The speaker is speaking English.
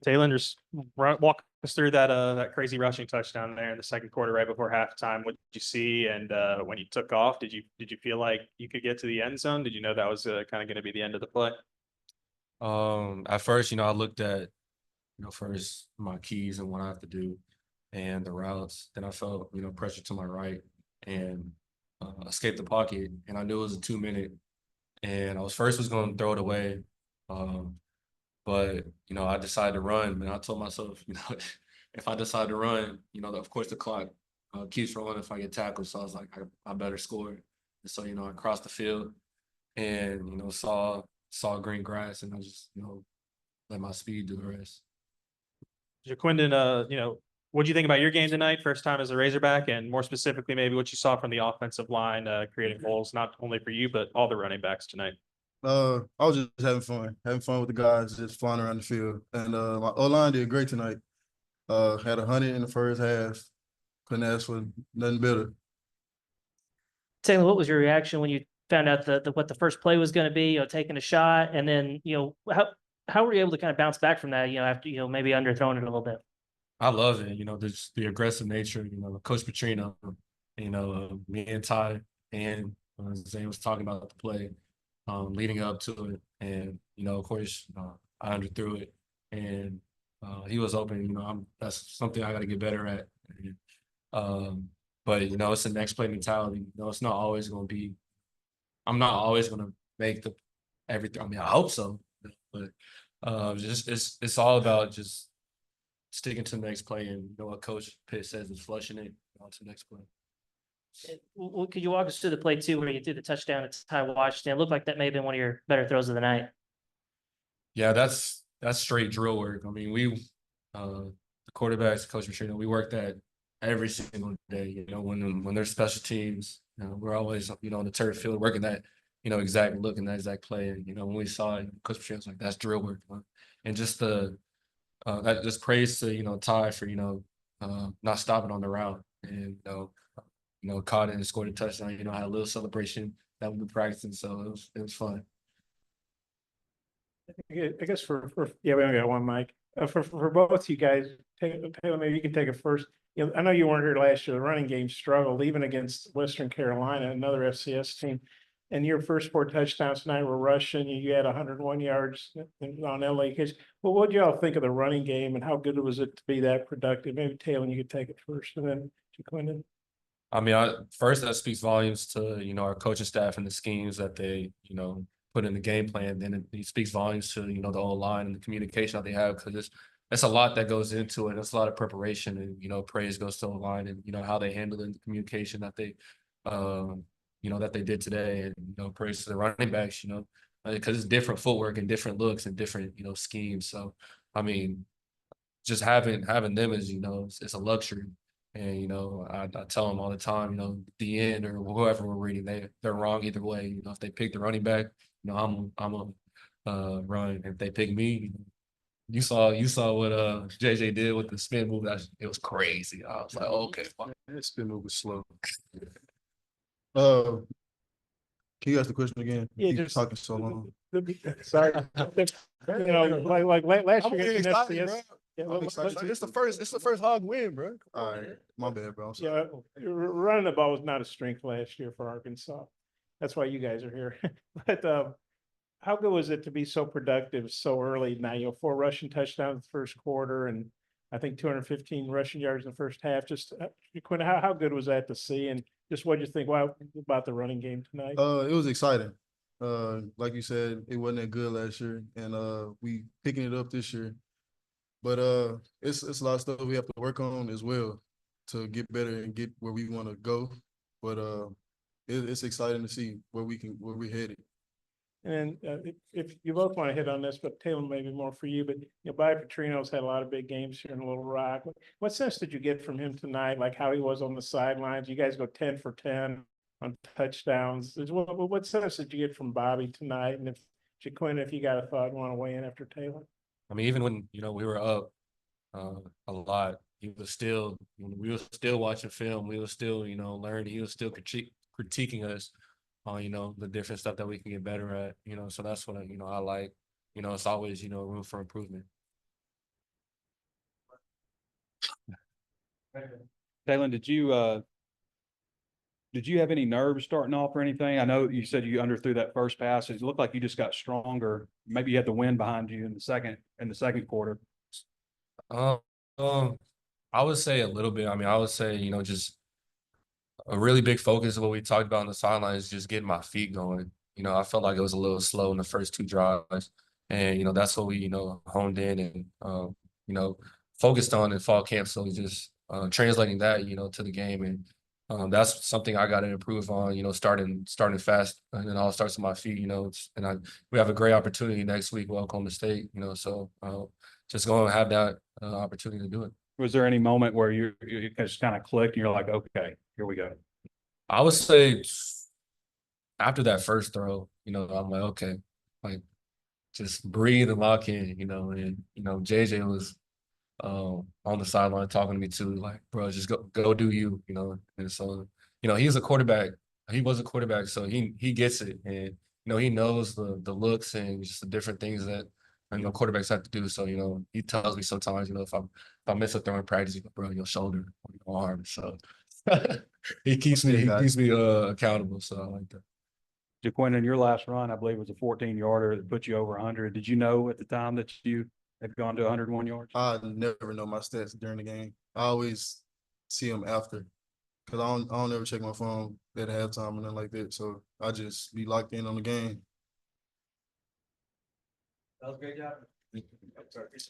Taylen, just walk us through that crazy rushing touchdown there in the second quarter, right before halftime. What did you see? And when you took off, did you feel like you could get to the end zone? Did you know that was kind of going to be the end of the play? At first, I looked at, first my keys and what I have to do and the routes. Then I felt, pressure to my right and escaped the pocket. And I knew it was a 2 minute. And I was going to throw it away. Um, but, I decided to run. And I told myself, if I decide to run, of course the clock keeps rolling if I get tackled. So I was like, I better score. And so, I crossed the field and, saw green grass and I just, let my speed do the rest. Jaquindon, what do you think about your game tonight? First time as a Razorback, and more specifically, maybe what you saw from the offensive line, creating holes not only for you but all the running backs tonight. I was just having fun with the guys, just flying around the field. And my O-line did great tonight. Had 100 in the first half. Couldn't ask for nothing better. Taylor, what was your reaction when you found out what the first play was going to be? Taking a shot, and then how were you able to kind of bounce back from that? After maybe underthrowing it a little bit. I love it. Just the aggressive nature. Coach Petrino. Me and Ty and Zane was talking about the play, leading up to it, and of course, I underthrew it, and he was open. That's something I got to get better at. But it's the next play mentality. It's not always going to be. I'm not always going to make the everything. I mean, I hope so, but just it's all about just sticking to the next play, and what Coach Pitt says is flushing it on to the next play. Well, could you walk us through the play too, where you threw the touchdown to Ty Washington? It looked like that may have been one of your better throws of the night. Yeah, that's straight drill work. I mean, the quarterbacks, Coach Petrino, we work that every single day. When there's special teams, we're always on the turf field working that exact look and that exact play. And when we saw it, Coach Petrino was like, "That's drill work," and just that just praise to Ty for not stopping on the route and caught it and scored a touchdown. Had a little celebration that we were practicing, so it was fun. I guess we only got one mic. For both you guys, Taylor, maybe you can take it first. I know you weren't here last year. The running game struggled even against Western Carolina, another FCS team. And your first 4 touchdowns tonight were rushing. You had 101 yards on LA case. Well, what do y'all think of the running game, and how good was it to be that productive? Maybe Taylor, you could take it first, and then Jaquindon. I mean, first that speaks volumes to our coaching staff and the schemes that they put in the game plan. Then it speaks volumes to the O line and the communication that they have, because it's a lot that goes into it. It's a lot of preparation, and praise goes to the line and how they handle the communication that they that they did today, and praise to the running backs, because it's different footwork and different looks and different schemes. So I mean, just having them is it's a luxury. And I tell them all the time, the end or whoever we're reading, they're wrong either way. If they pick the running back, I'm a run. If they pick me, you saw what JJ did with the spin move. It was crazy. I was like, okay, fine. That spin move was slow. Can you ask the question again? Yeah, just talking so long. Sorry, like last year in FCS. Yeah, it's the first hog win, bro. All right, my bad, bro. Yeah, running the ball was not a strength last year for Arkansas. That's why you guys are here. But how good was it to be so productive so early? Now 4 rushing touchdowns in the first quarter, and I think 215 rushing yards in the first half. Just Quinn, how good was that to see? And just what did you think about the running game tonight? It was exciting. Like you said, it wasn't that good last year, and we picking it up this year. But it's a lot of stuff we have to work on as well to get better and get where we want to go. But it's exciting to see where we're headed. And if you both want to hit on this, but Taylor, maybe more for you. But Bobby Petrino's had a lot of big games here in Little Rock. What sense did you get from him tonight? Like how he was on the sidelines? You guys go 10 for 10 on touchdowns. What sense did you get from Bobby tonight? And if you got a thought, want to weigh in after Taylor? I mean, even when we were up a lot, he was still we were still watching film. We were still learning. He was still critiquing us on the different stuff that we can get better at. So that's what I like. It's always room for improvement. Taylen, did you have any nerves starting off or anything? I know you said you underthrew that first pass. It looked like you just got stronger. Maybe you had the wind behind you in the second quarter. Um, I would say a little bit. I mean, I would say, you know, just a really big focus of what we talked about on the sideline is just getting my feet going. You know, I felt like it was a little slow in the first 2 drives. And, you know, that's what we, you know, honed in and, you know, focused on in fall camp. So just translating that, you know, to the game. And that's something I got to improve on, you know, starting fast and then all starts with my feet, you know, we have a great opportunity next week with Oklahoma State, you know, so just going to have that opportunity to do it. Was there any moment where you just kind of clicked and you're like, okay, here we go? I would say after that first throw, you know, I'm like, okay, like just breathe and lock in, you know, and you know, JJ was on the sideline talking to me too, like, bro, just go do you, you know. And so, you know, he's a quarterback. He was a quarterback, so he gets it, and you know, he knows the looks and just the different things that you know quarterbacks have to do. So, you know, he tells me sometimes, you know, if I miss a throw in practice, he's like, bro, your shoulder or your arm. So he keeps me accountable. So I like that. Jaquin, in your last run, I believe it was a 14-yarder that put you over 100. Did you know at the time that you had gone to 101 yards? I never know my stats during the game. I always see them after, cause I don't ever check my phone at halftime or nothing like that. So I just be locked in on the game. That was a great job.